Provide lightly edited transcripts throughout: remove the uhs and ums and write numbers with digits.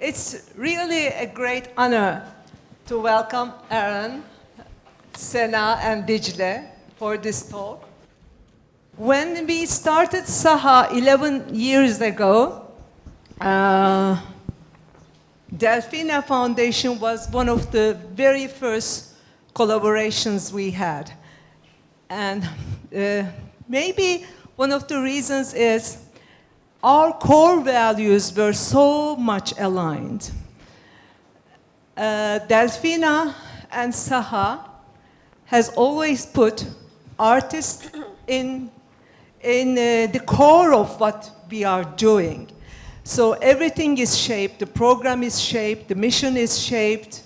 It's really a great honor to welcome Aaron, Sena, and Dicle for this talk. When we started SAHA 11 years ago, Delfina Foundation was one of the very first collaborations we had. And maybe one of the reasons is our core values were so much aligned. Delfina and SAHA has always put artists in the core of what we are doing. So everything is shaped, the program is shaped, the mission is shaped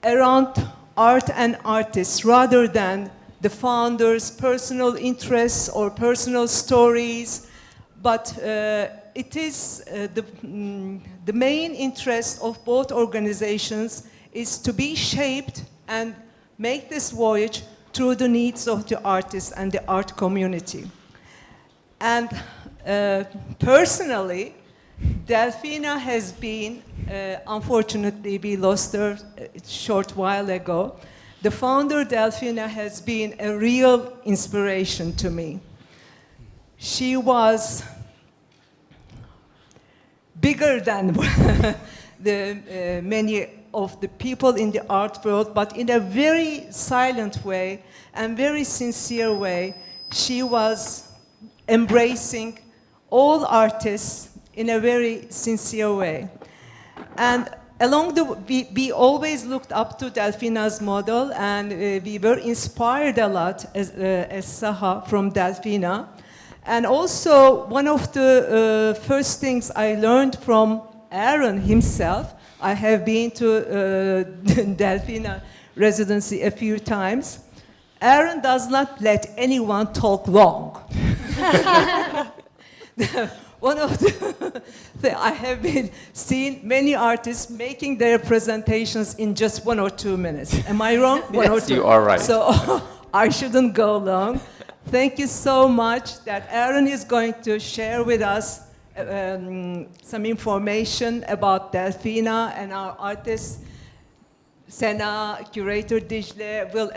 around art and artists rather than the founders' personal interests or personal stories. But it is the main interest of both organizations is to be shaped and make this voyage through the needs of the artists and the art community. And personally, Delfina has been, unfortunately we lost her a short while ago. The founder, Delfina, has been a real inspiration to me. She was bigger than many of the people in the art world, but in a very silent way and very sincere way, she was embracing all artists in a very sincere way. And we always looked up to Delfina's model, and we were inspired a lot as SAHA from Delfina. And also, one of the first things I learned from Aaron himself, I have been to Delfina residency a few times. Aaron does not let anyone talk long. One of I have been seen many artists making their presentations in just 1 or 2 minutes. Am I wrong? Yes, you are right. So I shouldn't go long. Thank you so much that Aaron is going to share with us some information about Delfina and our artists. Sena, curator Dicle, will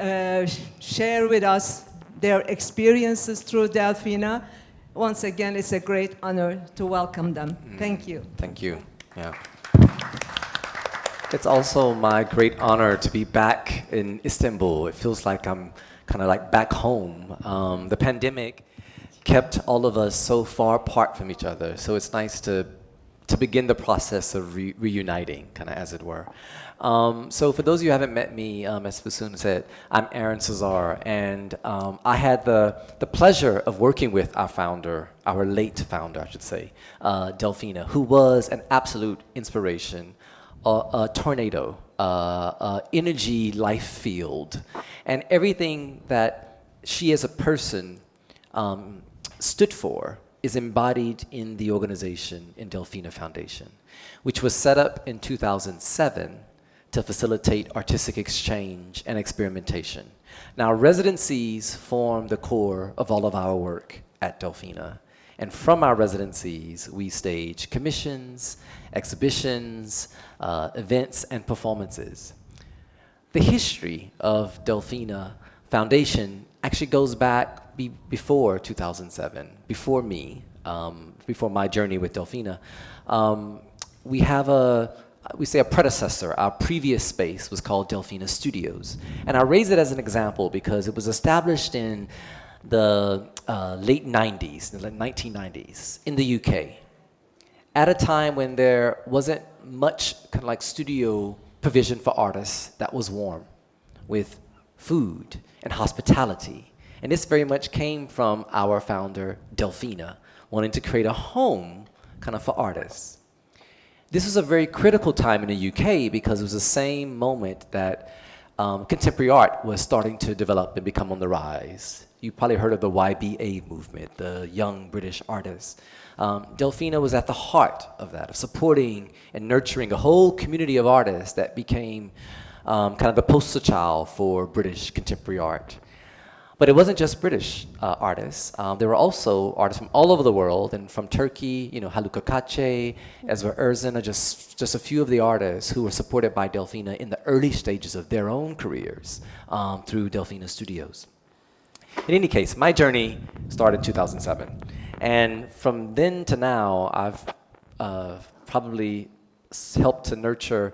share with us their experiences through Delfina. Once again, it's a great honor to welcome them. Thank you. Thank you. Yeah. It's also my great honor to be back in Istanbul. It feels like I'm kind of like back home. The pandemic kept all of us so far apart from each other, so it's nice to begin the process of reuniting, kind of as it were. So for those of you who haven't met me, as Fusun said, I'm Aaron Cezar, and I had the pleasure of working with our founder, our late founder, I should say, Delfina, who was an absolute inspiration, a tornado, energy life field, and everything that she as a person stood for is embodied in the organization, in Delfina Foundation, which was set up in 2007 to facilitate artistic exchange and experimentation. Now, residencies form the core of all of our work at Delfina. And from our residencies, we stage commissions, exhibitions, events, and performances. The history of Delfina Foundation actually goes back before 2007, before me, before my journey with Delfina. We have we say a predecessor. Our previous space was called Delfina Studios. And I raise it as an example because it was established in the late 90s, the 1990s, in the UK, at a time when there wasn't much kind of like studio provision for artists that was warm, with food and hospitality. And this very much came from our founder, Delfina, wanting to create a home kind of for artists. This was a very critical time in the UK because it was the same moment that contemporary art was starting to develop and become on the rise. You probably heard of the YBA movement, the young British artists. Delfina was at the heart of that, of supporting and nurturing a whole community of artists that became kind of the poster child for British contemporary art. But it wasn't just British artists. There were also artists from all over the world, and from Turkey, Haluka Kace, Ezra Erzin, are just a few of the artists who were supported by Delfina in the early stages of their own careers through Delfina Studios. In any case, my journey started in 2007. And from then to now, I've probably helped to nurture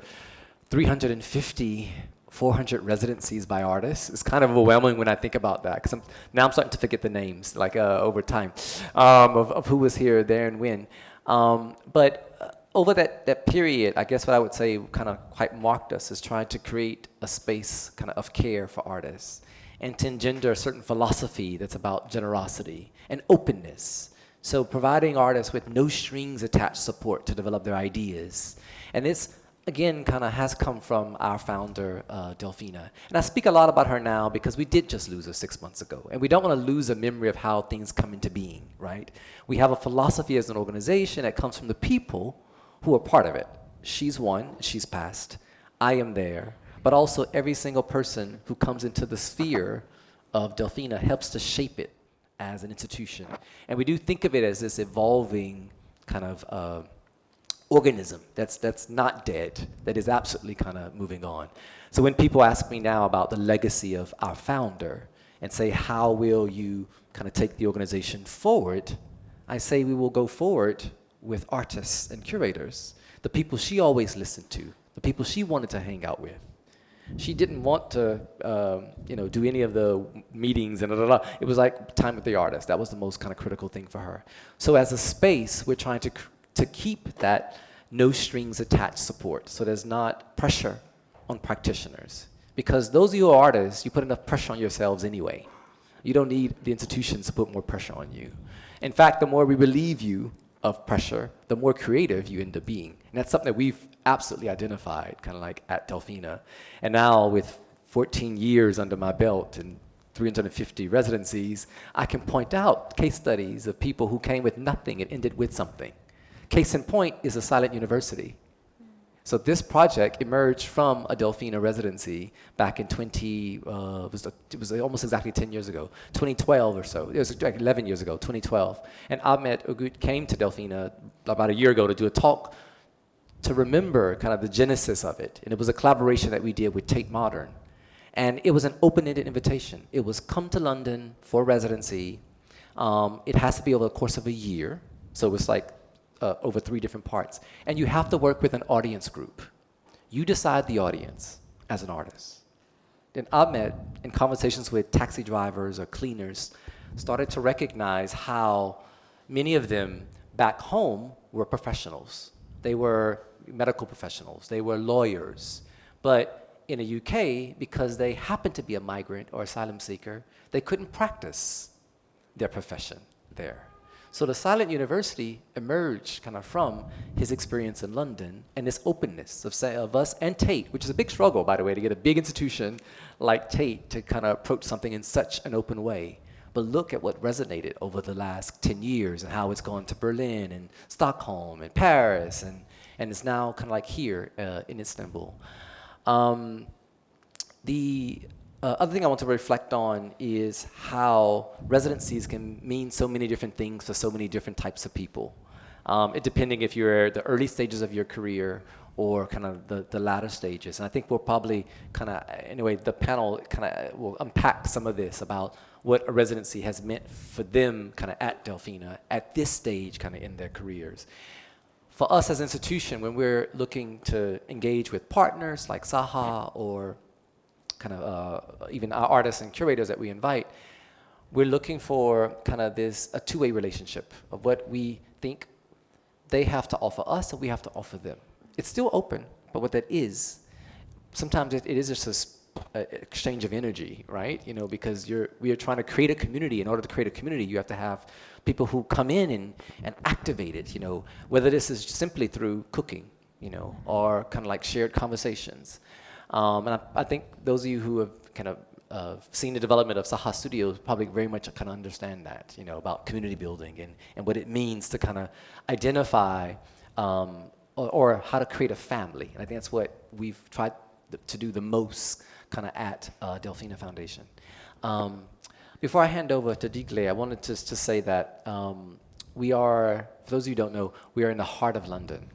350 400 residencies by artists. It's kind of overwhelming when I think about that, because now I'm starting to forget the names, like over time, of who was here, there, and when. But over that period, I guess what I would say kind of quite marked us is trying to create a space kind of care for artists and to engender a certain philosophy that's about generosity and openness. So providing artists with no strings attached support to develop their ideas. And this, again, kind of has come from our founder, Delfina. And I speak a lot about her now because we did just lose her 6 months ago. And we don't want to lose a memory of how things come into being, right? We have a philosophy as an organization that comes from the people who are part of it. She's one, she's passed. I am there. But also every single person who comes into the sphere of Delfina helps to shape it as an institution. And we do think of it as this evolving kind of organism that's not dead, that is absolutely kind of moving on. So when people ask me now about the legacy of our founder and say, how will you kind of take the organization forward, I say we will go forward with artists and curators, the people she always listened to, the people she wanted to hang out with. She didn't want to, do any of the meetings and It was like time with the artist. That was the most kind of critical thing for her. So as a space, we're trying to keep that no strings attached support, so there's not pressure on practitioners. Because those of you who are artists, you put enough pressure on yourselves anyway. You don't need the institutions to put more pressure on you. In fact, the more we relieve you of pressure, the more creative you end up being. And that's something that we've absolutely identified, kind of like at Delfina. And now with 14 years under my belt and 350 residencies, I can point out case studies of people who came with nothing and ended with something. Case in point is a silent university. So this project emerged from a Delfina residency back in it was almost exactly 10 years ago, 2012 or so. It was like 11 years ago, 2012. And Ahmed Ogut came to Delfina about a year ago to do a talk to remember kind of the genesis of it. And it was a collaboration that we did with Tate Modern. And it was an open-ended invitation. It was come to London for residency. It has to be over the course of a year. So it was like over 3 different parts. And you have to work with an audience group. You decide the audience as an artist. Then Ahmed, in conversations with taxi drivers or cleaners, started to recognize how many of them back home were professionals. They were medical professionals. They were lawyers. But in the UK, because they happened to be a migrant or asylum seeker, they couldn't practice their profession there. So the silent university emerged kind of from his experience in London and this openness of us and Tate, which is a big struggle, by the way, to get a big institution like Tate to kind of approach something in such an open way. But look at what resonated over the last 10 years and how it's gone to Berlin and Stockholm and Paris and it's now kind of like here in Istanbul. The other thing I want to reflect on is how residencies can mean so many different things for so many different types of people. Depending if you're at the early stages of your career or kind of the latter stages. And I think we'll probably kind of, anyway, the panel kind of will unpack some of this about what a residency has meant for them kind of at Delfina at this stage kind of in their careers. For us as an institution, when we're looking to engage with partners like SAHA or kind of even our artists and curators that we invite, we're looking for kind of a two-way relationship of what we think they have to offer us and we have to offer them. It's still open, but what that is, sometimes it is just an exchange of energy, right? Because we are trying to create a community. In order to create a community, you have to have people who come in and activate it, whether this is simply through cooking, or kind of like shared conversations. And I think those of you who have kind of seen the development of SAHA Studios probably very much kind of understand that, about community building and what it means to kind of identify or how to create a family. And I think that's what we've tried to do the most kind of at Delfina Foundation. Before I hand over to Dicle, I wanted to say that we are, for those of you who don't know, we are in the heart of London.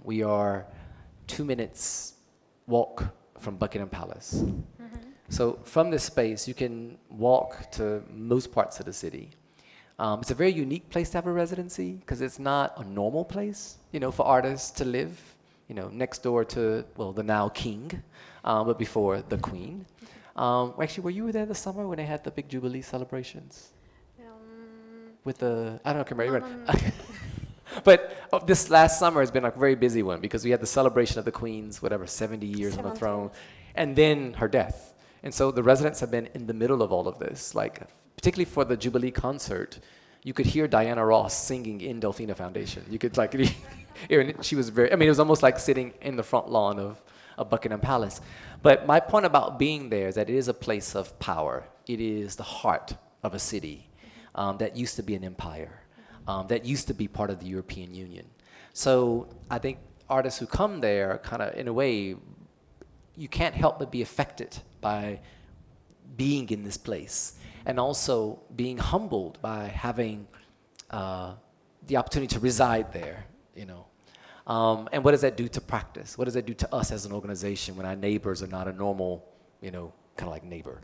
We are 2 minutes walk from Buckingham Palace. So from this space, you can walk to most parts of the city. It's a very unique place to have a residency because it's not a normal place, for artists to live, next door to, well, the now king, but before the queen. Actually, were you there this summer when they had the big Jubilee celebrations? With the, I don't know, remember. But this last summer has been a very busy one because we had the celebration of the Queen's, 70 years on the throne, and then her death. And so the residents have been in the middle of all of this, particularly for the Jubilee concert, you could hear Diana Ross singing in Delfina Foundation. You could she was it was almost like sitting in the front lawn of Buckingham Palace. But my point about being there is that it is a place of power. It is the heart of a city that used to be an empire, that used to be part of the European Union. So I think artists who come there kind of, in a way, you can't help but be affected by being in this place and also being humbled by having the opportunity to reside there, And what does that do to practice? What does that do to us as an organization when our neighbors are not a normal, kind of like neighbor?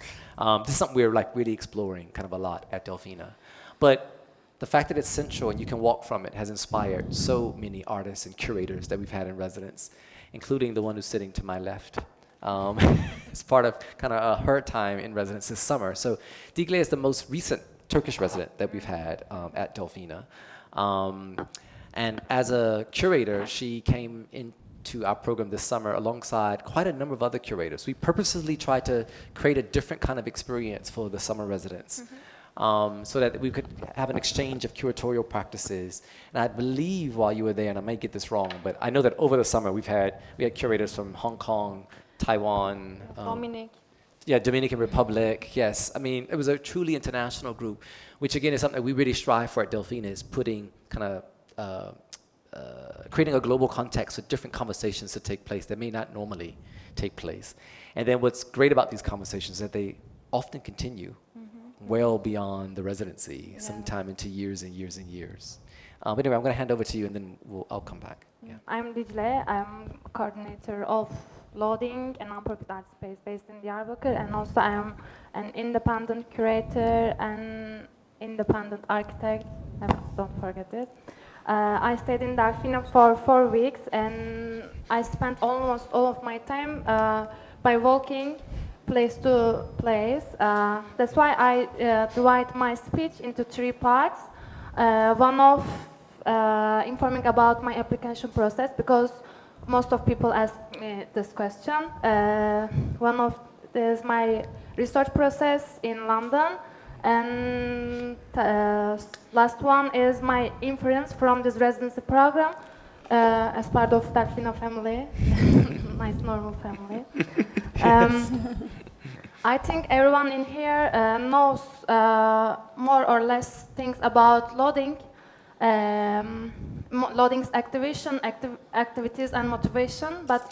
This is something we're really exploring kind of a lot at Delfina. But the fact that it's central and you can walk from it has inspired so many artists and curators that we've had in residence, including the one who's sitting to my left. It's part of kind of her time in residence this summer. So Dicle is the most recent Turkish resident that we've had at Delfina. And as a curator, she came into our program this summer alongside quite a number of other curators. We purposely tried to create a different kind of experience for the summer residents. So that we could have an exchange of curatorial practices. And I believe while you were there, and I might get this wrong, but I know that over the summer we had curators from Hong Kong, Taiwan, Dominican Republic, yes. It was a truly international group, which again is something that we really strive for at Delfina, is putting creating a global context for different conversations to take place that may not normally take place. And then what's great about these conversations is that they often continue well beyond the residency, sometime into years and years and years. But anyway, I'm going to hand over to you and then I'll come back. Yeah. I'm Dicle. I'm coordinator of Loading, a non-profit art space based in Diyarbakır, and also I'm an independent curator and independent architect. Don't forget it. I stayed in Delfina for 4 weeks, and I spent almost all of my time by walking place to place. That's why I divide my speech into 3 parts. One of informing about my application process, because most of people ask me this question. One of is my research process in London, and last one is my inference from this residency program as part of Delfina family, nice normal family. I think everyone in here knows more or less things about Loading, Loading's activities and motivation, but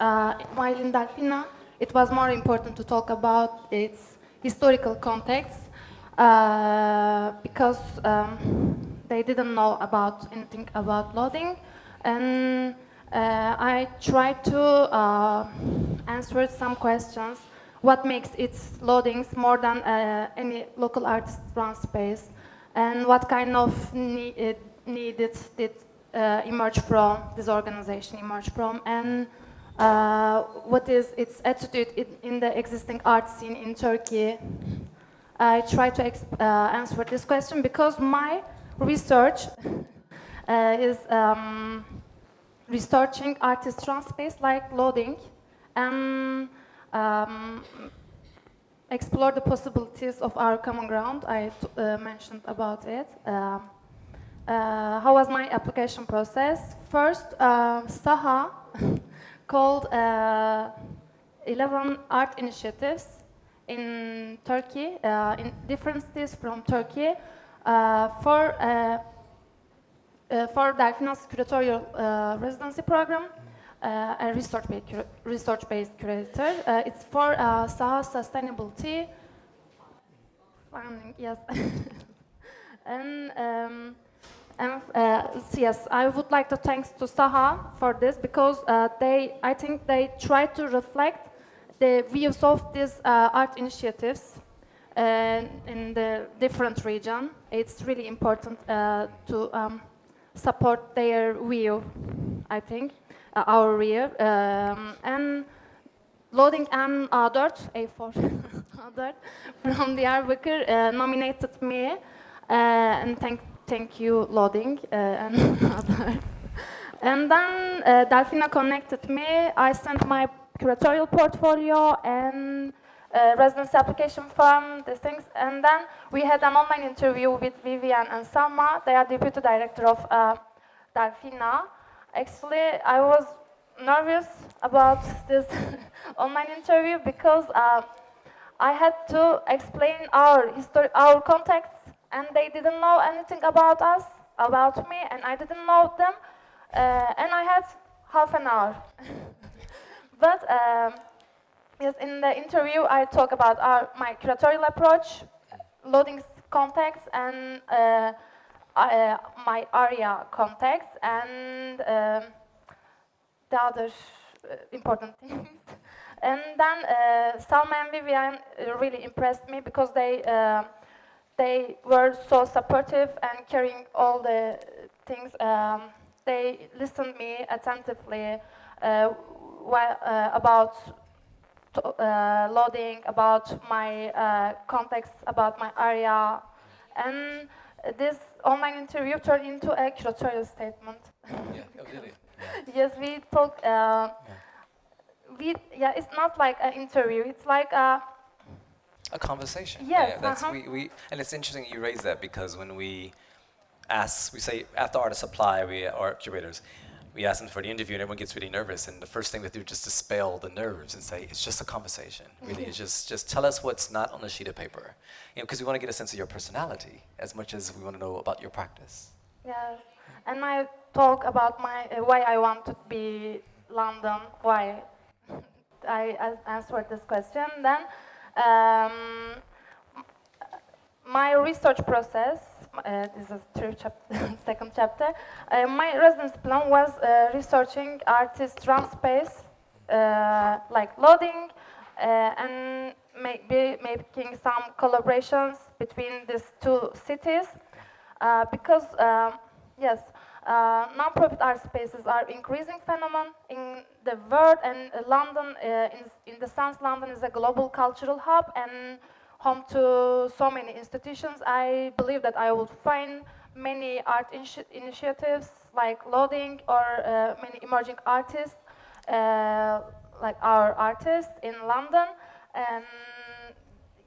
while in Delfina, it was more important to talk about its historical context, because they didn't know about anything about Loading, and I tried to answer some questions. What makes its Loadings more than any local artist run space, and what kind of need did emerge from this organization, and what is its attitude in the existing art scene in Turkey. I try to answer this question because my research is researching artist run space like Loading, and explore the possibilities of our common ground. I mentioned about it. How was my application process? First, SAHA called 11 art initiatives in Turkey, in different cities from Turkey, for Delfina's curatorial residency program, a research-based curator. It's for SAHA Sustainability Funding, yes. and yes, I would like to thanks to SAHA for this because I think they try to reflect the views of these art initiatives in the different region. It's really important to support their view, I think, our view. And Loading and A4 from Diyarbakır nominated me, and thank you, Loading and Adart. And then Delfina connected me. I sent my curatorial portfolio and residency application form, these things. And then we had an online interview with Vivian and Salma. They are deputy director of Delfina. Actually, I was nervous about this online interview because I had to explain our history, our context, and they didn't know anything about us, about me, and I didn't know them. And I had half an hour. But yes, in the interview, I talk about my curatorial approach, Loading's context, and my area context, and the other important things. And then Salma and Vivian really impressed me because they were so supportive and carrying all the things. They listened me attentively about Loading, about my context, about my area, and this online interview turned into a curatorial statement. Yeah, oh, really? Yes, we talk. It's not like an interview. It's like a conversation. Yes, Yeah, that's we and it's interesting you raise that because when we say after artists apply, or curators, we ask them for the interview and everyone gets really nervous, and the first thing we do is just dispel the nerves and say it's just a conversation. Really, it's just tell us what's not on a sheet of paper, because we want to get a sense of your personality as much as we want to know about your practice. Yeah, and I talk about why I want to be London, why I answered this question. Then my research process, this is second chapter, my residence plan was researching artist run space, like Loading, and making some collaborations between these two cities, because yes, non-profit art spaces are increasing phenomenon in the world, and London, in the sense, London is a global cultural hub and home to so many institutions. I believe that I would find many art initiatives like Loading, or many emerging artists like our artists in London. And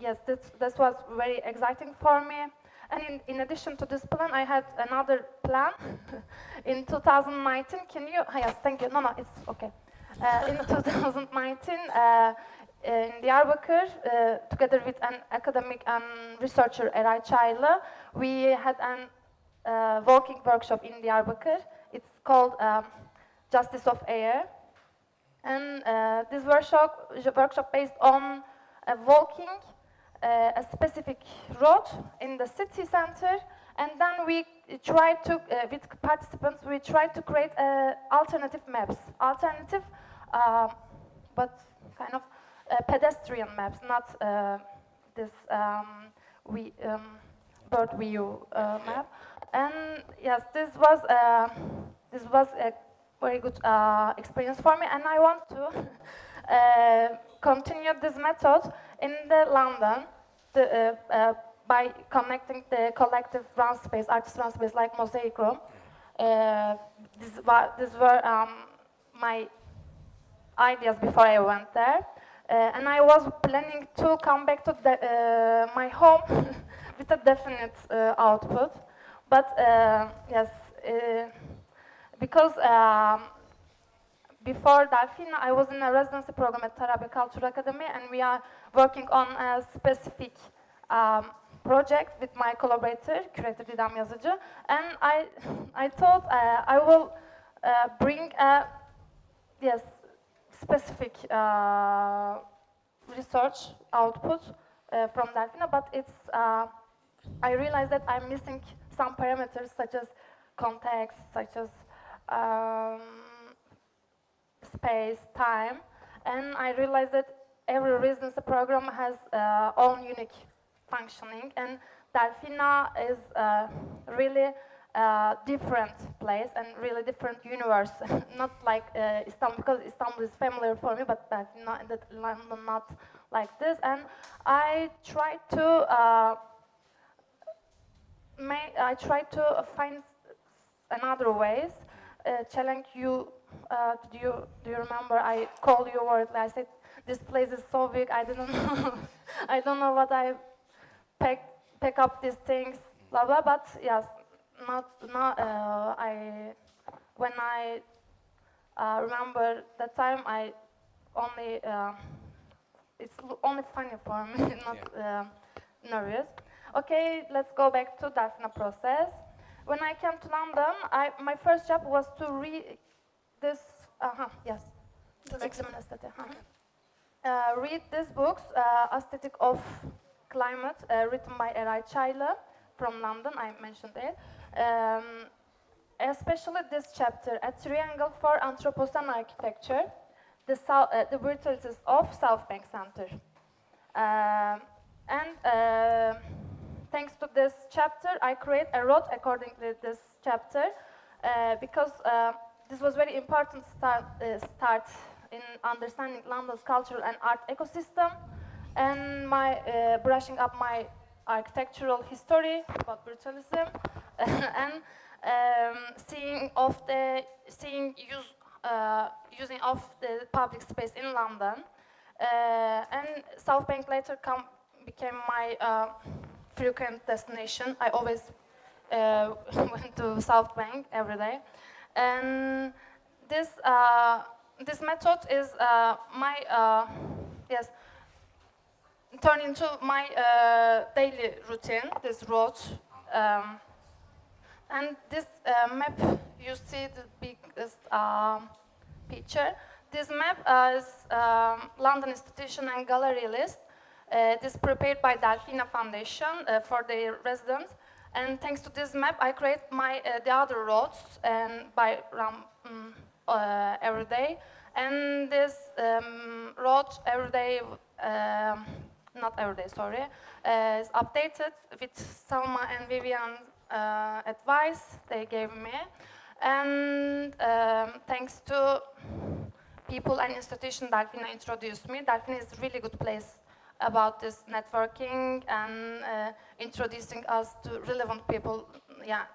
yes, this was very exciting for me. And in addition to this plan, I had another plan in 2019. Can you? Yes, thank you. No, it's okay. In 2019, in Diyarbakır, together with an academic and researcher, Aaron Cezar, we had an walking workshop in Diyarbakır. It's called Justice of Air. And this workshop based on walking a specific road in the city center, and then we try to, with participants, we try to create alternative maps, but kind of pedestrian maps, not this bird view map. And yes, this was a very good experience for me, and I want to continue this method in the London by connecting the collective run space, artist run space like Mosaic Room. These were my ideas before I went there, and I was planning to come back to my home with a definite output. But yes, because before Delfina, I was in a residency program at Tarabya Cultural Academy, and we are working on a specific project with my collaborator, curator Didem Yazıcı, and I thought I will bring a specific research output from Delfina, but it's I realized that I'm missing some parameters such as context, such as space, time, and I realized that every residency program has own unique functioning, and Delfina is really different place and really different universe. Not like Istanbul, because Istanbul is familiar for me, but Delfina, that London not like this. And I try to find another ways. Challenge you. Do you remember? I called you wordly. I said this place is so big. I didn't know. I don't know what I pick up these things. Blah blah. But yes, when I remember that time, I only it's only funny for me, not nervous. Okay, let's go back to Delfina process. When I came to London, my first job was to read this. Yes, read these books, Aesthetic of Climate, written by aracılıyla from London. I mentioned it. Especially this chapter, A Triangle for Anthropocene Architecture, the brutalities of South Bank Center. Thanks to this chapter, I create a road according to this chapter, because this was very important start in understanding London's cultural and art ecosystem, and my brushing up my architectural history about brutalism, and using of the public space in London, and South Bank later became my frequent destination. I always went to South Bank every day, and this method is turned into my daily routine. This road, and this map, you see the biggest picture. This map is London Institution and Gallery list. This is prepared by Delfina Foundation for their residents, and thanks to this map, I create the other roads and by every day. And this road every day, not every day, sorry, is updated with Salma and Vivian's advice they gave me, and thanks to people and institutions Delfina introduced me. Delfina is a really good place about this networking and introducing us to relevant people. Yeah,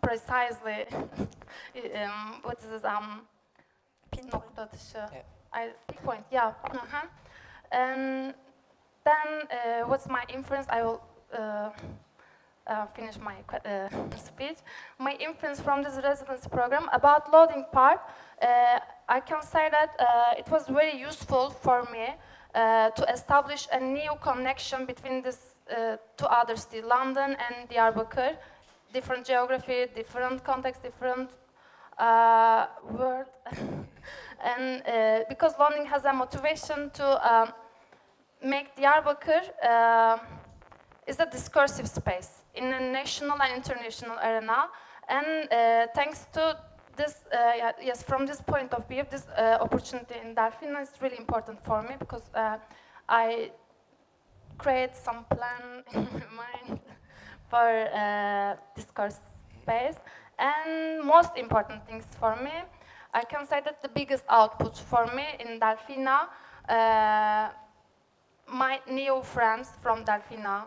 precisely. What is this? Nokta atışı. Pinpoint. Yeah. And then, what's my inference? I will finish my speech. My inference from this residency program about loading part, I can say that it was very useful for me to establish a new connection between these two other cities, London and Diyarbakır. Different geography, different context, different world. And because London has a motivation to make Diyarbakır is a discursive space in a national and international arena. And thanks to this, from this point of view, this opportunity in Delfina is really important for me, because I create some plan in my mind for discourse space. And most important things for me, I can say that the biggest output for me in Delfina, my new friends from Delfina.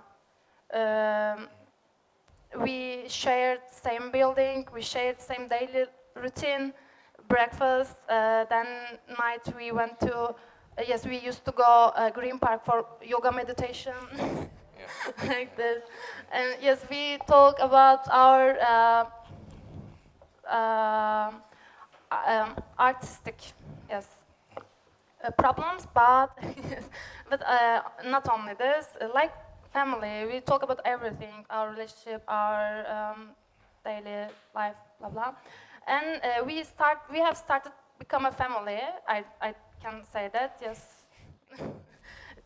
We shared same building, we shared same daily routine, breakfast, then night we went to, we used to go Green Park for yoga meditation, like this. And yes, we talk about our artistic, problems, but not only this, like family, we talk about everything, our relationship, our daily life, blah blah. And we have started become a family. I can say that, yes.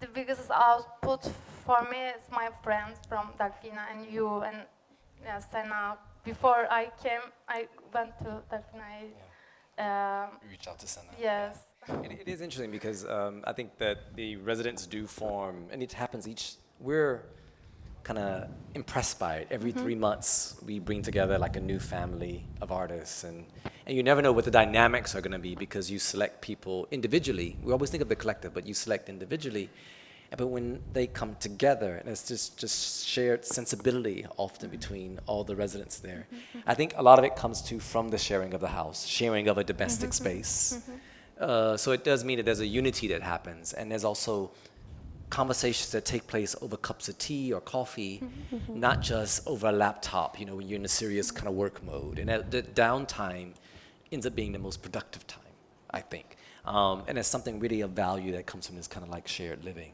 the biggest output for me is my friends from Delfina and you and Sena. Before I came, I went to Delfina. Reach out to Sena. Yes. It is interesting because I think that the residents do form, and it happens we're kind of impressed by it. Every 3 months, we bring together like a new family of artists, and you never know what the dynamics are going to be because you select people individually. We always think of the collective, but you select individually. But when they come together, and it's just shared sensibility often between all the residents there. I think a lot of it comes from the sharing of the house, sharing of a domestic space. So it does mean that there's a unity that happens, and there's also conversations that take place over cups of tea or coffee, not just over a laptop, when you're in a serious kind of work mode. And the downtime ends up being the most productive time, I think. And it's something really of value that comes from this kind of like shared living.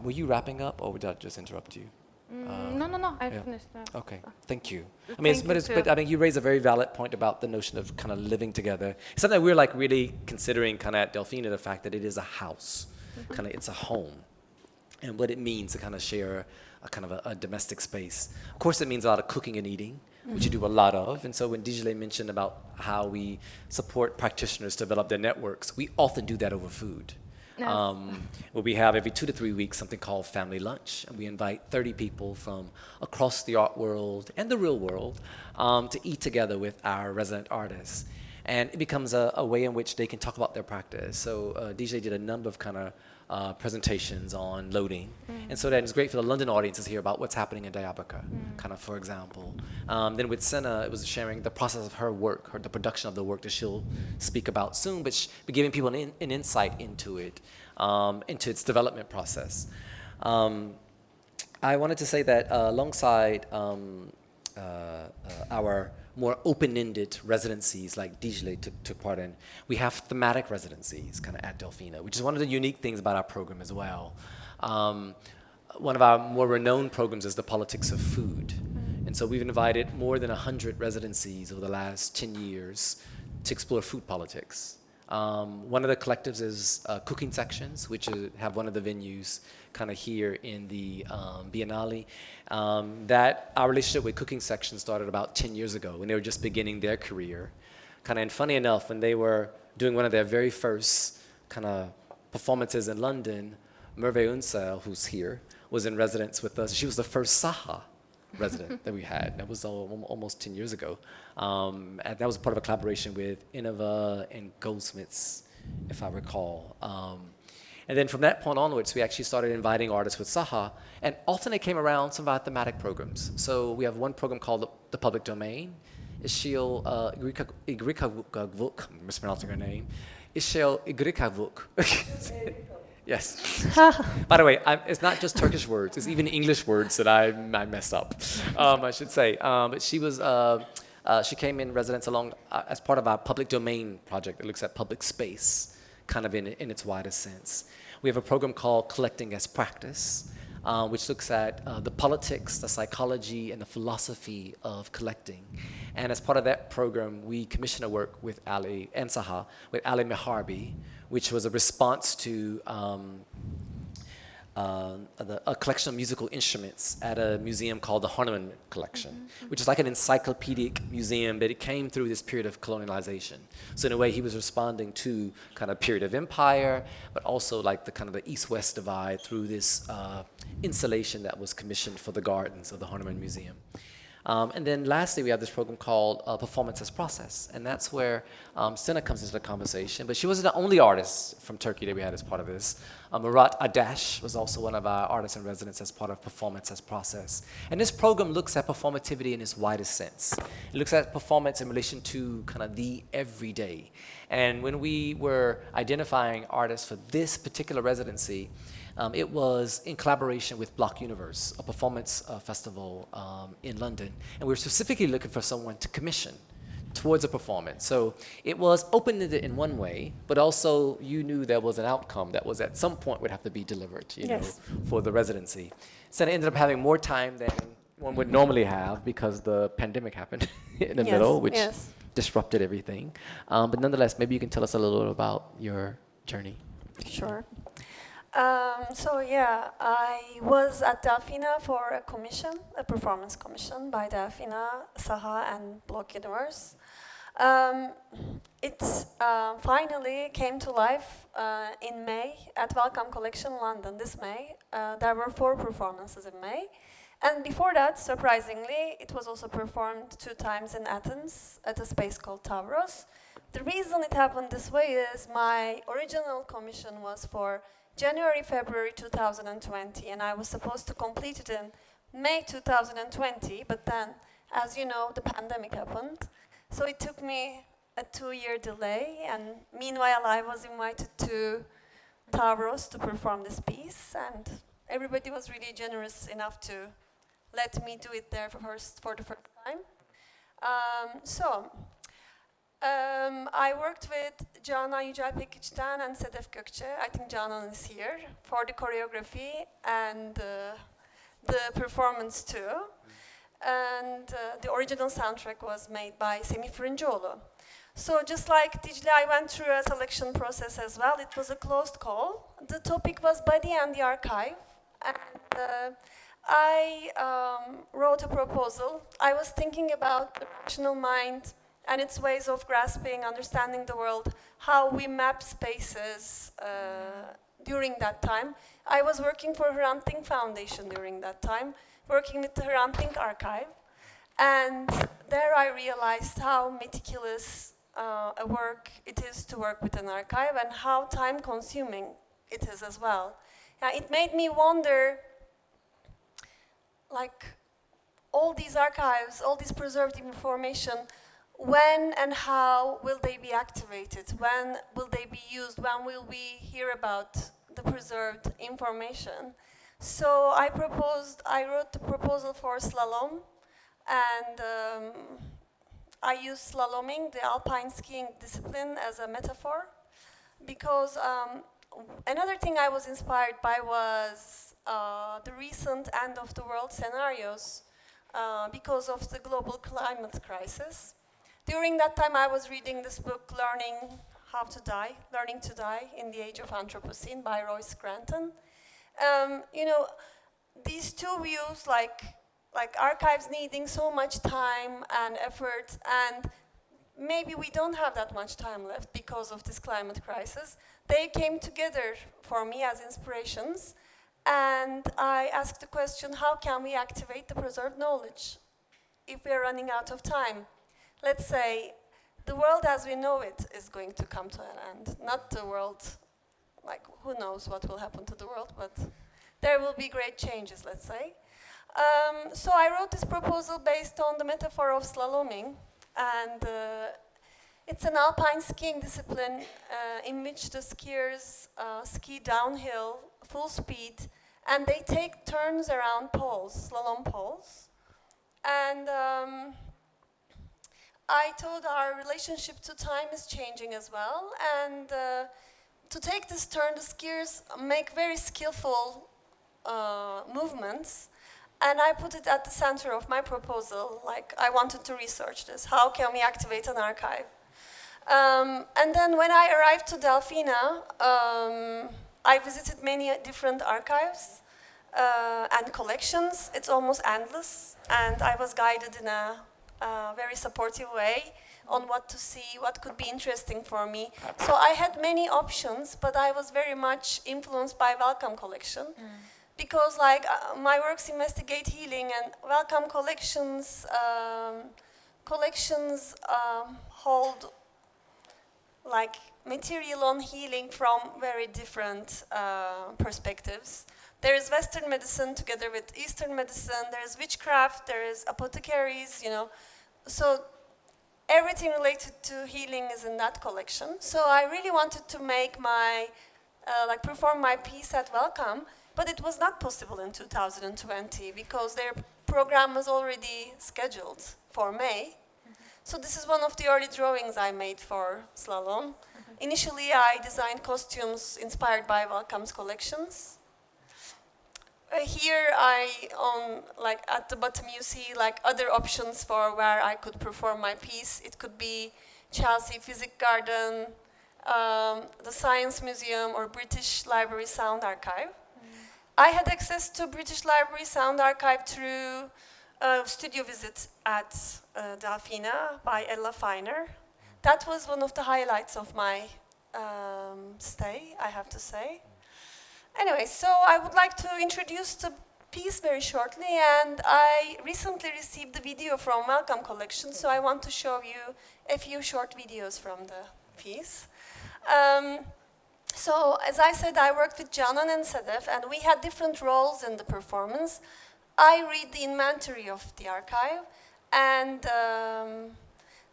Were you wrapping up, or did I just interrupt you? No, I finished. Okay, thank you. I mean, but I mean, you raise a very valid point about the notion of kind of living together. It's something that we're like really considering kind of at Delfina, the fact that it is a house, kind of it's a home, and what it means to kind of share a kind of a domestic space. Of course, it means a lot of cooking and eating, which you do a lot of. And so when Dicle mentioned about how we support practitioners to develop their networks, we often do that over food. Yes. Where we have every 2 to 3 weeks something called Family Lunch, and we invite 30 people from across the art world and the real world to eat together with our resident artists. And it becomes a way in which they can talk about their practice. So DJ did a number of kind of presentations on loading. And so that it's great for the London audiences here about what's happening in Diyarbakır, kind of, for example. Then with Sena, it was sharing the process of her work, the production of the work that she'll speak about soon, but giving people an insight into it, into its development process. I wanted to say that alongside our more open-ended residencies like Dicle took part in, we have thematic residencies kind of at Delfina, which is one of the unique things about our program as well. One of our more renowned programs is the politics of food. And so we've invited more than 100 residencies over the last 10 years to explore food politics. One of the collectives is cooking sections, which have one of the venues kind of here in the Biennale. That our relationship with cooking sections started about 10 years ago when they were just beginning their career. And funny enough, when they were doing one of their very first kind of performances in London, Merve Unsel, who's here, was in residence with us. She was the first SAHA resident that we had. That was almost 10 years ago. And that was part of a collaboration with Innova and Goldsmiths, if I recall. And then from that point onwards, we actually started inviting artists with SAHA, and often they came around some of our thematic programs. So we have one program called The Public Domain. Ishil Igrikavuk, I'm mispronouncing her name. Ishil Igrikavuk. Yes. By the way, it's not just Turkish words. It's even English words that I mess up, I should say. But she came in residence along as part of our public domain project that looks at public space, kind of in its widest sense. We have a program called Collecting as Practice, which looks at the politics, the psychology, and the philosophy of collecting. And as part of that program, we commissioned a work with Ali and SAHA, with Ali Meharbi, which was a response to a collection of musical instruments at a museum called the Horniman Collection, which is like an encyclopedic museum, but it came through this period of colonialization. So in a way, he was responding to kind of period of empire, but also like the kind of the East-West divide through this installation that was commissioned for the gardens of the Horniman Museum. And then lastly, we have this program called Performance as Process, and that's where Sena comes into the conversation. But she wasn't the only artist from Turkey that we had as part of this. Murat Adash was also one of our artists in residence as part of Performance as Process. And this program looks at performativity in its widest sense. It looks at performance in relation to kind of the everyday. And when we were identifying artists for this particular residency, it was in collaboration with Block Universe, a performance festival in London. And we were specifically looking for someone to commission towards a performance. So it was open-ended in one way, but also you knew there was an outcome that was at some point would have to be delivered, you know, for the residency. So it ended up having more time than one would normally have because the pandemic happened in the middle, which disrupted everything. But nonetheless, maybe you can tell us a little bit about your journey. Sure. So yeah, I was at Delfina for a commission, a performance commission by Delfina, SAHA, and Block Universe. It finally came to life in May at Welcome Collection London this May. There were 4 performances in May. And before that, surprisingly, it was also performed 2 times in Athens at a space called Tavros. The reason it happened this way is my original commission was for January, February 2020, and I was supposed to complete it in May 2020, but then, as you know, the pandemic happened. So it took me a 2-year delay, and meanwhile I was invited to Tavros to perform this piece, and everybody was really generous enough to let me do it there for the first time. I worked with Canan Yücel Pekiç'ten and Sedef Gökçe. I think Canan is here for the choreography and the performance too. And the original soundtrack was made by Semih Fırıncıoğlu. So just like Dicle, I went through a selection process as well. It was a closed call. The topic was body and the archive. And I wrote a proposal. I was thinking about the rational mind and its ways of grasping, understanding the world, how we map spaces during that time. I was working for Hrant Dink Foundation during that time, working with the Hrant Dink archive. And there I realized how meticulous a work it is to work with an archive and how time-consuming it is as well. It made me wonder, like, all these archives, all this preserved information, when and how will they be activated? When will they be used? When will we hear about the preserved information? So I wrote the proposal for slalom, and I used slaloming, the alpine skiing discipline, as a metaphor, because another thing I was inspired by was the recent end of the world scenarios because of the global climate crisis. During that time, I was reading this book, Learning to Die in the Age of Anthropocene by Royce Granton. These two views, like archives needing so much time and effort, and maybe we don't have that much time left because of this climate crisis, they came together for me as inspirations. And I asked the question, how can we activate the preserved knowledge if we are running out of time? Let's say the world as we know it is going to come to an end. Not the world, like who knows what will happen to the world, but there will be great changes, let's say. So I wrote this proposal based on the metaphor of slaloming, and it's an alpine skiing discipline in which the skiers ski downhill, full speed, and they take turns around poles, slalom poles. And I thought our relationship to time is changing as well, and to take this turn, the skiers make very skillful movements, and I put it at the center of my proposal. Like, I wanted to research this. How can we activate an archive? And then when I arrived to Delfina, I visited many different archives and collections. It's almost endless, and I was guided in a very supportive way on what to see, what could be interesting for me. So I had many options, but I was very much influenced by Welcome Collection. Because my works investigate healing, and Welcome collections hold like material on healing from very different perspectives. There is Western medicine together with Eastern medicine. There is witchcraft. There is apothecaries. So everything related to healing is in that collection. So I really wanted to make perform my piece at Welcome. But it was not possible in 2020 because their program was already scheduled for May. So this is one of the early drawings I made for slalom. Initially, I designed costumes inspired by Welcome's collections. Here, at the bottom, you see other options for where I could perform my piece. It could be Chelsea Physic Garden, the Science Museum or British Library Sound Archive. I had access to British Library Sound Archive through a studio visit at Delfina by Ella Feiner. That was one of the highlights of my stay, I have to say. Anyway, so I would like to introduce the piece very shortly, and I recently received the video from Welcome Collection, so I want to show you a few short videos from the piece. So, as I said, I worked with Canan and Sedef, and we had different roles in the performance. I read the inventory of the archive, and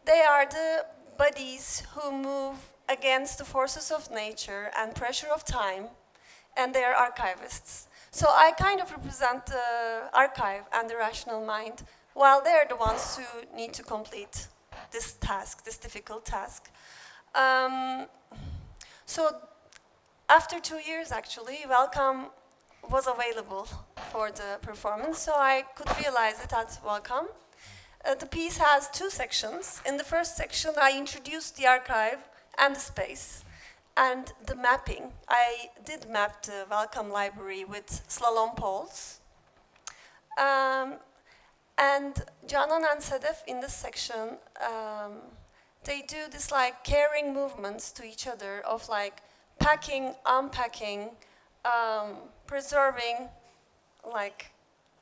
they are the bodies who move against the forces of nature and pressure of time, and they are archivists. So I kind of represent the archive and the rational mind, while they're the ones who need to complete this task, this difficult task. So after 2 years, actually, Welcome was available for the performance, so I could realize it at Welcome. The piece has 2 sections. In the first section, I introduced the archive and the space and the mapping. I did map the Welcome Library with slalom poles. And Canan and Sedef in this section, they do this like carrying movements to each other of like packing, unpacking, preserving, like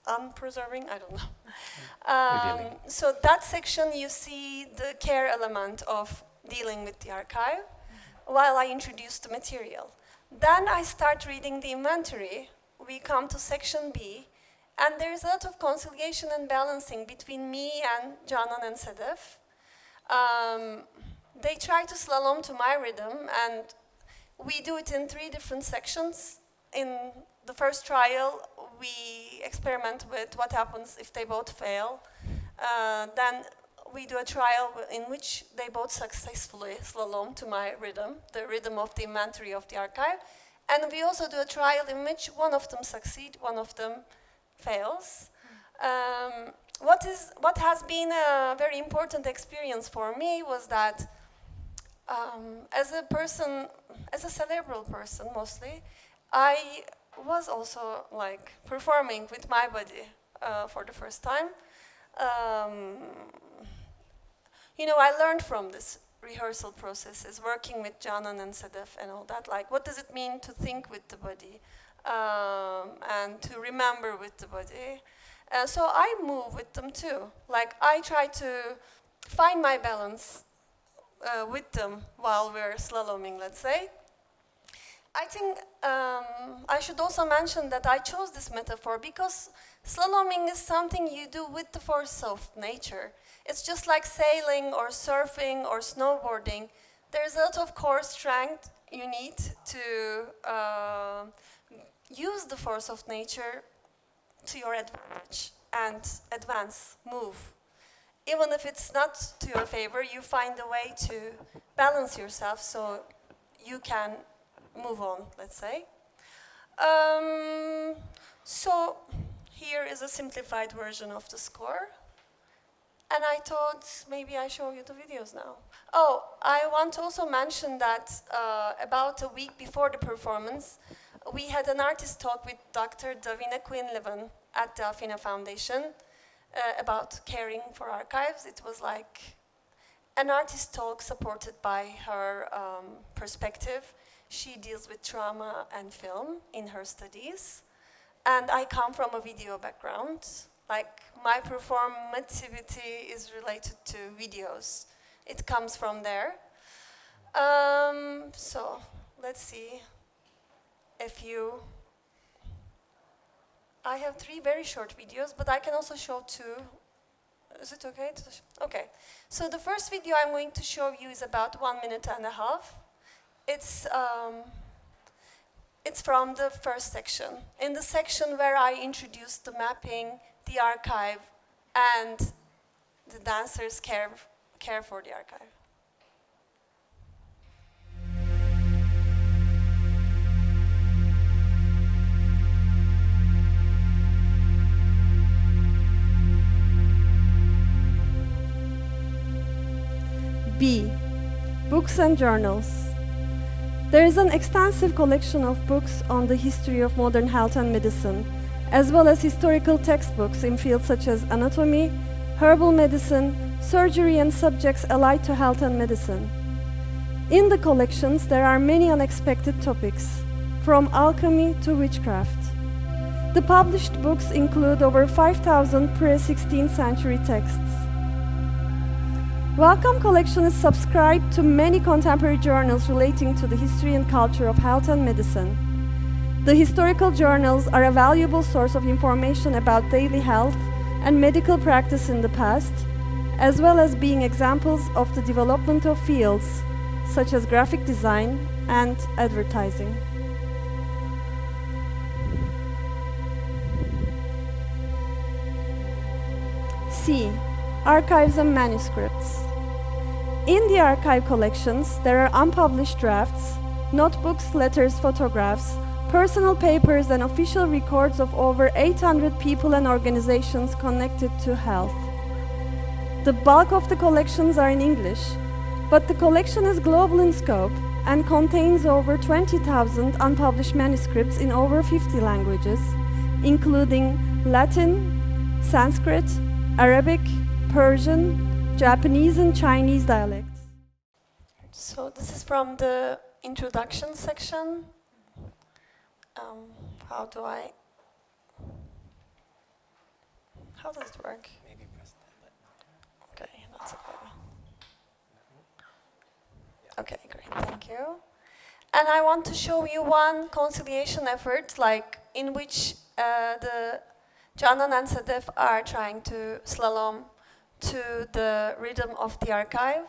unpreserving, I don't know. So that section you see the care element of dealing with the archive while I introduce the material. Then I start reading the inventory. We come to section B, and there's a lot of conciliation and balancing between me and Canan and Sedef. They try to slalom to my rhythm, and we do it in 3 different sections. In the first trial, we experiment with what happens if they both fail. Then we do a trial in which they both successfully slalom to my rhythm, the rhythm of the inventory of the archive. And we also do a trial in which one of them succeeds, one of them fails. What has been a very important experience for me was that as a person, as a cerebral person mostly, I was also like performing with my body for the first time. You know, I learned from this rehearsal processes, working with Canan and Sedef and all that, like what does it mean to think with the body and to remember with the body. So I move with them too. Like I try to find my balance with them while we're slaloming, let's say. I think I should also mention that I chose this metaphor because slaloming is something you do with the force of nature. It's just like sailing or surfing or snowboarding. There's a lot of core strength you need to use the force of nature to your advantage and advance, move. Even if it's not to your favor, you find a way to balance yourself so you can move on, let's say. So here is a simplified version of the score. And I thought maybe I show you the videos now. Oh, I want to also mention that about a week before the performance, we had an artist talk with Dr. Davina Quinlivan at Delfina Foundation about caring for archives. It was like an artist talk supported by her perspective. She deals with trauma and film in her studies. And I come from a video background. Like my performativity is related to videos. It comes from there. So let's see if you... I have 3 very short videos, but I can also show 2. Is it okay? Okay. So the first video I'm going to show you is about 1.5 minutes. It's from the first section. In the section where I introduced the mapping, the archive, and the dancers care for the archive. B. Books and journals. There is an extensive collection of books on the history of modern health and medicine, as well as historical textbooks in fields such as anatomy, herbal medicine, surgery, and subjects allied to health and medicine. In the collections, there are many unexpected topics, from alchemy to witchcraft. The published books include over 5,000 pre-16th century texts. Wellcome Collection is subscribed to many contemporary journals relating to the history and culture of health and medicine. The historical journals are a valuable source of information about daily health and medical practice in the past, as well as being examples of the development of fields such as graphic design and advertising. C. Archives and manuscripts. In the archive collections, there are unpublished drafts, notebooks, letters, photographs, personal papers, and official records of over 800 people and organizations connected to health. The bulk of the collections are in English, but the collection is global in scope and contains over 20,000 unpublished manuscripts in over 50 languages, including Latin, Sanskrit, Arabic, Persian, Japanese, and Chinese dialects. So this is from the introduction section. How does it work? Maybe press that button. Okay, that's okay. Okay, great, thank you. And I want to show you one conciliation effort, like in which the Canan and Sedef are trying to slalom to the rhythm of the archive.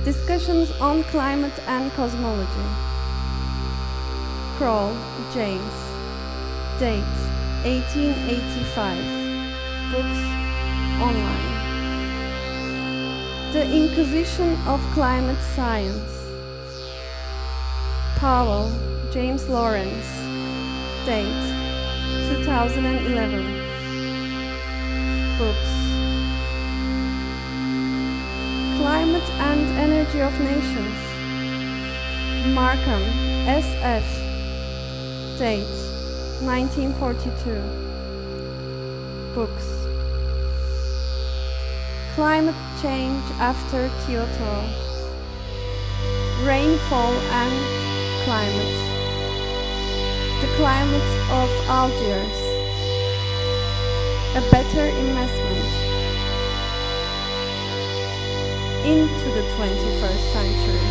Discussions on climate and cosmology. Kroll, James. Date, 1885. Books, online. The Inquisition of Climate Science. Powell, James Lawrence. Date, 2011. Books. Climate and Energy of Nations. Markham, S.F. Date, 1942. Books. Climate Change After Kyoto. Rainfall and Climate. The Climate of Algiers. A Better Investment. Into the 21st Century.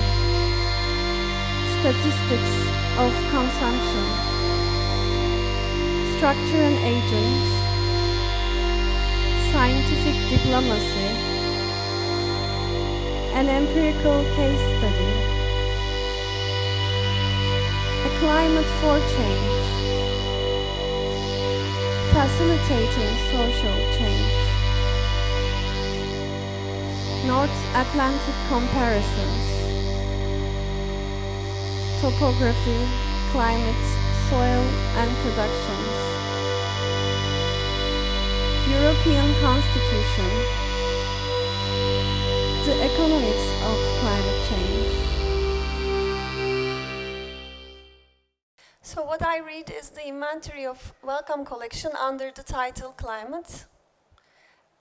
Statistics of Consumption. Structure and Agents. Scientific Diplomacy. An Empirical Case Study. A Climate for Change. Facilitating Social Change. North Atlantic Comparisons. Topography, Climate, Soil and Productions. European Constitution. The Economics of Climate Change. So what I read is the inventory of Wellcome collection under the title Climate.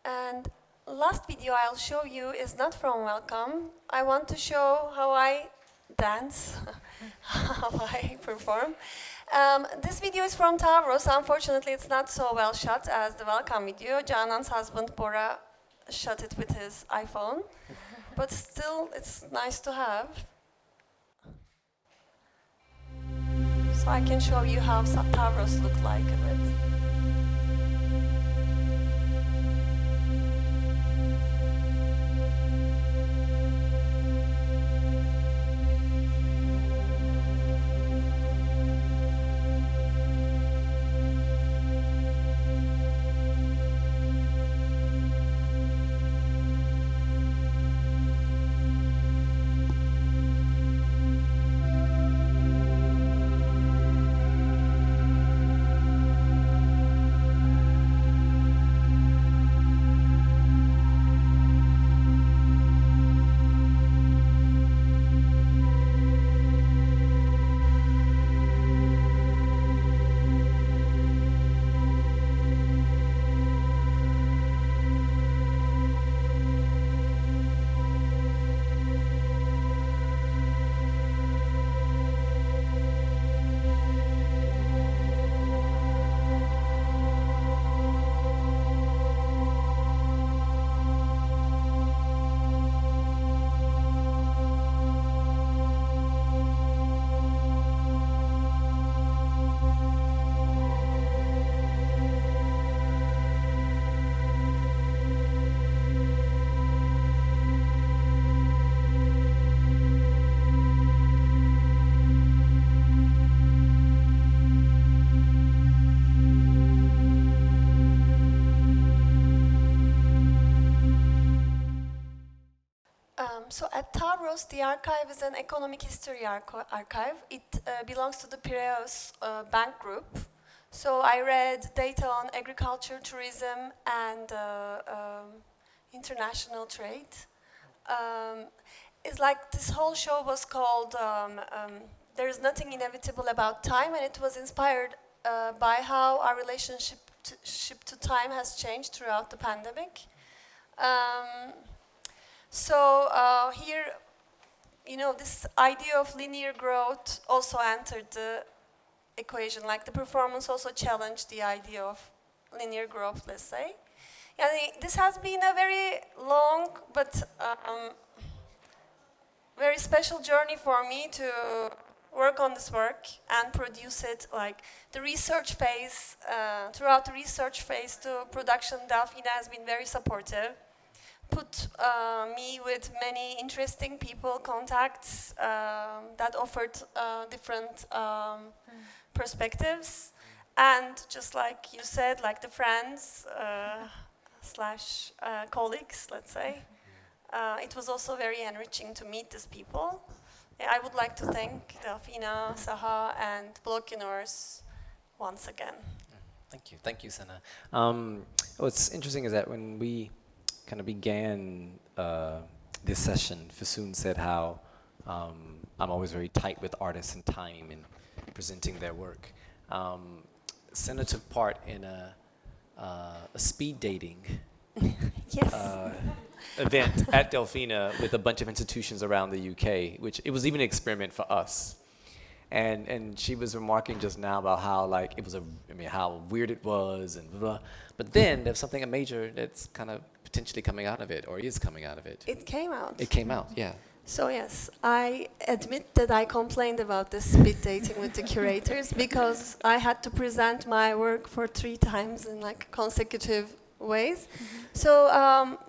And last video I'll show you is not from Wellcome. I want to show how I dance, how I perform. This video is from Tavros. Unfortunately, it's not so well shot as the Wellcome video. Canan's husband, Bora, shot it with his iPhone. But still, it's nice to have. So I can show you how Tavros looked like a bit. So at Tavros, the archive is an economic history archive. It belongs to the Piraeus Bank Group. So I read data on agriculture, tourism, and international trade. It's like this whole show was called There is Nothing Inevitable About Time, and it was inspired by how our relationship to time has changed throughout the pandemic. So here, you know, this idea of linear growth also entered the equation. Like the performance also challenged the idea of linear growth, let's say. Yeah, this has been a very long but very special journey for me to work on this work and produce it. Like the research phase, throughout the research phase to production, Delfina has been very supportive. Put me with many interesting people, contacts that offered different perspectives. And just like you said, like the friends slash colleagues, let's say, it was also very enriching to meet these people. Yeah, I would like to thank Delfina, SAHA, and Blockinors once again. Thank you, Sena. What's interesting is that when we kind of began this session, Fasoon said how I'm always very tight with artists and time and presenting their work. Sena took part in a speed dating Yes. event at Delfina with a bunch of institutions around the UK, which it was even an experiment for us. And she was remarking just now about how like it was how weird it was and blah, blah. But then there's something major that's kind of potentially coming out of it, or is coming out of it. It came out. It came out, yeah. So yes, I admit that I complained about this speed dating with the curators because I had to present my work for 3 times in like consecutive ways. So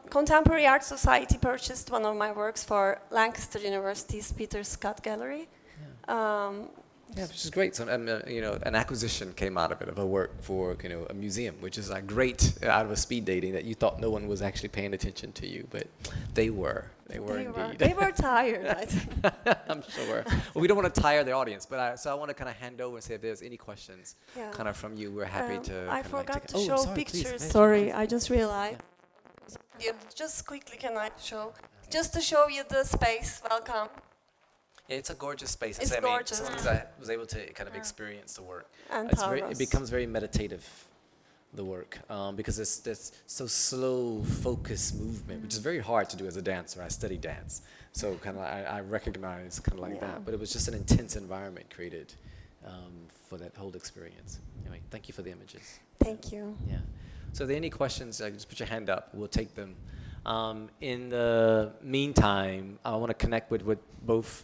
Contemporary Art Society purchased one of my works for Lancaster University's Peter Scott Gallery. Yeah, which is great. So, you know, an acquisition came out of it, of a work for, you know, a museum, which is like great out of a speed dating that you thought no one was actually paying attention to you, but they were. They were indeed. They were tired, I think. I'm sure. Well, we don't want to tire the audience, but so I want to kind of hand over and say if there's any questions kind of from you, we're happy to. I forgot to Oh, show sorry, pictures. please. Sorry, I just realized. Yeah, just quickly, can I show? Just to show you the space. Welcome. Yeah, it's a gorgeous space. It's gorgeous. As I was able to kind of experience the work. And it becomes very meditative, the work, because it's this so slow, focused movement, which is very hard to do as a dancer. I study dance, so kind of I recognize kind of like that. But it was just an intense environment created for that whole experience. Anyway, thank you for the images. Thank you. Yeah. So if there are any questions, just put your hand up. We'll take them. In the meantime, I want to connect with what both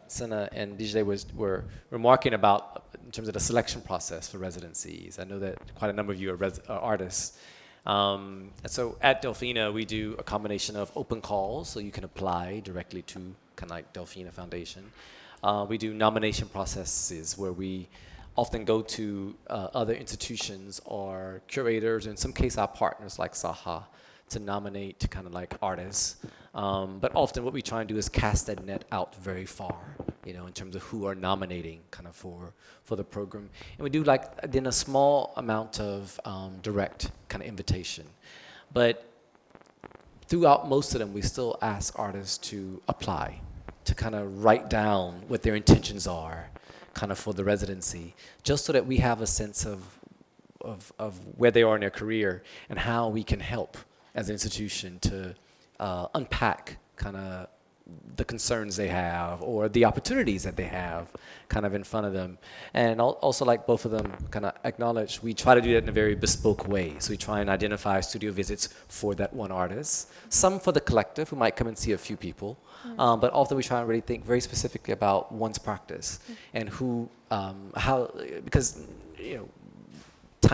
Sena and Dicle were remarking about in terms of the selection process for residencies. I know that quite a number of you are artists. And so at Delfina, we do a combination of open calls, so you can apply directly to kind of like Delfina Foundation. We do nomination processes where we often go to other institutions or curators, in some cases our partners like SAHA, to nominate kind of like artists. But often what we try and do is cast that net out very far, you know, in terms of who are nominating kind of for the program. And we do like then a small amount of direct kind of invitation. But throughout most of them, we still ask artists to apply, to kind of write down what their intentions are kind of for the residency, just so that we have a sense of where they are in their career and how we can help as an institution to unpack kind of the concerns they have or the opportunities that they have kind of in front of them. And also, like both of them kind of acknowledge, we try to do that in a very bespoke way. So we try and identify studio visits for that one artist, some for the collective who might come and see a few people, but often we try and really think very specifically about one's practice and who, how, because, you know,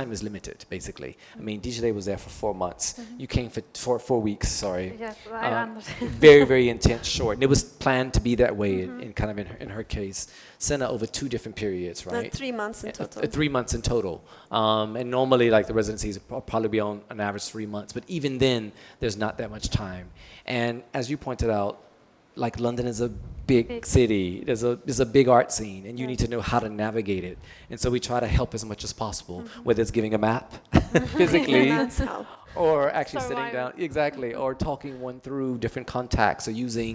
time is limited, basically. I mean, Dicle was there for 4 months. You came for 4 weeks, sorry. Yes, I understand. Very, very intense, short. And it was planned to be that way in kind of in her case. Sena over 2 different periods, right? 3 months in total. 3 months in total. And normally, like the residencies will probably be on an average 3 months. But even then, there's not that much time. And as you pointed out, like London is a big city. There's a big art scene, and you need to know how to navigate it. And so we try to help as much as possible, whether it's giving a map physically, That's how. or actually sitting Survival. down, exactly, or talking one through different contacts, or using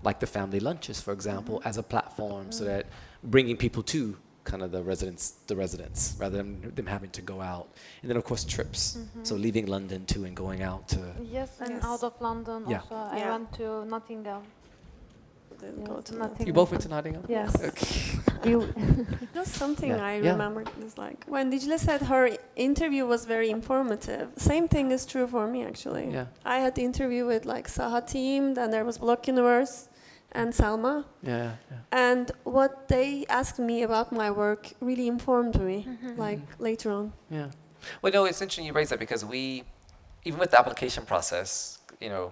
like the family lunches, for example, as a platform, so that bringing people to kind of the residence, rather than them having to go out. And then of course trips, so leaving London too and going out to. Yes, and Yes. out of London Yeah. also. I Yeah. went to Nottingham. Didn't Yes, go to Nottingham. You both went to Nottingham? Yes. Okay. You. Just something Yeah. I Yeah. remembered is like when Dicle said her interview was very informative. Same thing is true for me actually. Yeah. I had the interview with like SAHA team, then there was Block Universe and Salma, Yeah. and what they asked me about my work really informed me like later on. Yeah. Well, no, it's interesting you raise that because we, even with the application process, you know,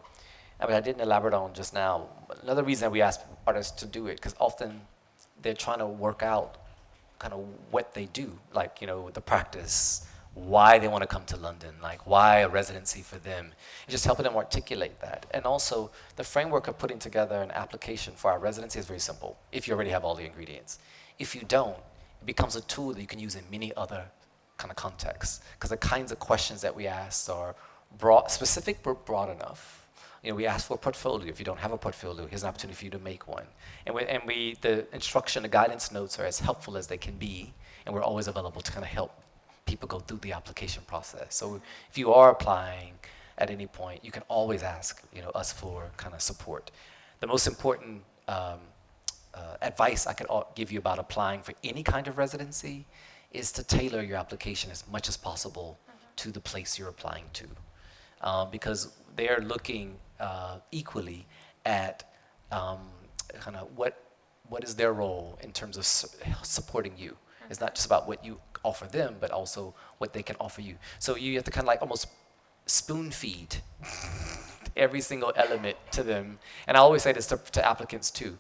I mean, I didn't elaborate on just now. Another reason we ask artists to do it, because often they're trying to work out kind of what they do, like, you know, the practice, why they want to come to London, like why a residency for them, and just helping them articulate that. And also, the framework of putting together an application for our residency is very simple, if you already have all the ingredients. If you don't, it becomes a tool that you can use in many other kind of contexts, because the kinds of questions that we ask are broad, specific but broad enough. You know, we ask for a portfolio. If you don't have a portfolio, here's an opportunity for you to make one. And the instruction, the guidance notes are as helpful as they can be, and we're always available to kind of help people go through the application process. So if you are applying at any point, you can always ask, you know, us for kind of support. The most important advice I could give you about applying for any kind of residency is to tailor your application as much as possible to the place you're applying to. Because they're looking equally at kind of what is their role in terms of supporting you. It's not just about what you offer them, but also what they can offer you. So you have to kind of like almost spoon feed every single element to them. And I always say this to applicants too.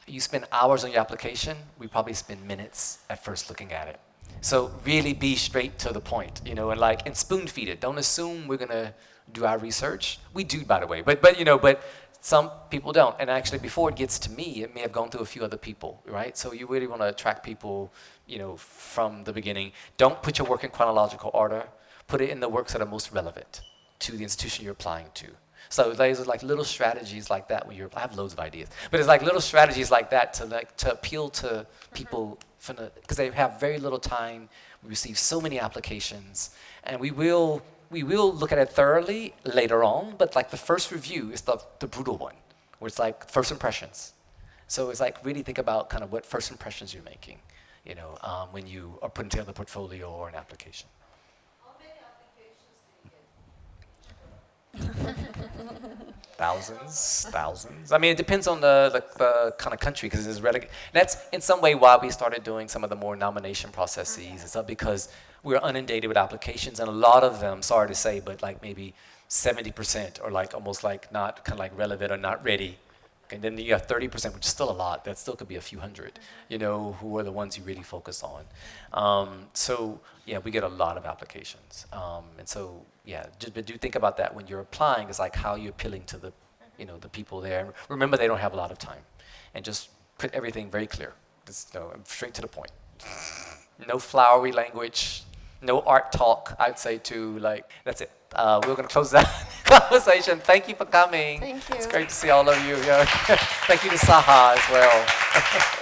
You spend hours on your application, we probably spend minutes at first looking at it. So really be straight to the point, you know, and spoon feed it. Don't assume we're gonna do our research. We do, by the way, but some people don't. And actually, before it gets to me, it may have gone through a few other people, right? So you really want to attract people, you know, from the beginning. Don't put your work in chronological order. Put it in the works that are most relevant to the institution you're applying to. So there's like little strategies like that when I have loads of ideas, but it's like little strategies like that to appeal to people because they have very little time. We receive so many applications, and we will look at it thoroughly later on, but like the first review is the brutal one, where it's like first impressions. So it's like really think about kind of what first impressions you're making, you know, when you are putting together a portfolio or an application. How many applications do you get? Thousands. I mean, it depends on the kind of country, because that's in some way why we started doing some of the more nomination processes. It's up because we're inundated with applications, and a lot of them, sorry to say, but like maybe 70% are like almost like not kind of like relevant or not ready. And then you have 30%, which is still a lot. That still could be a few hundred, you know, who are the ones you really focus on. So yeah, we get a lot of applications. And so yeah, but do think about that when you're applying. It's like how you're appealing to the, you know, the people there. Remember, they don't have a lot of time, and just put everything very clear. Just, you know, straight to the point. No flowery language, no art talk. I'd say too. Like that's it. We're going to close that conversation. Thank you for coming. Thank you. It's great to see all of you. Yeah. Thank you to SAHA as well.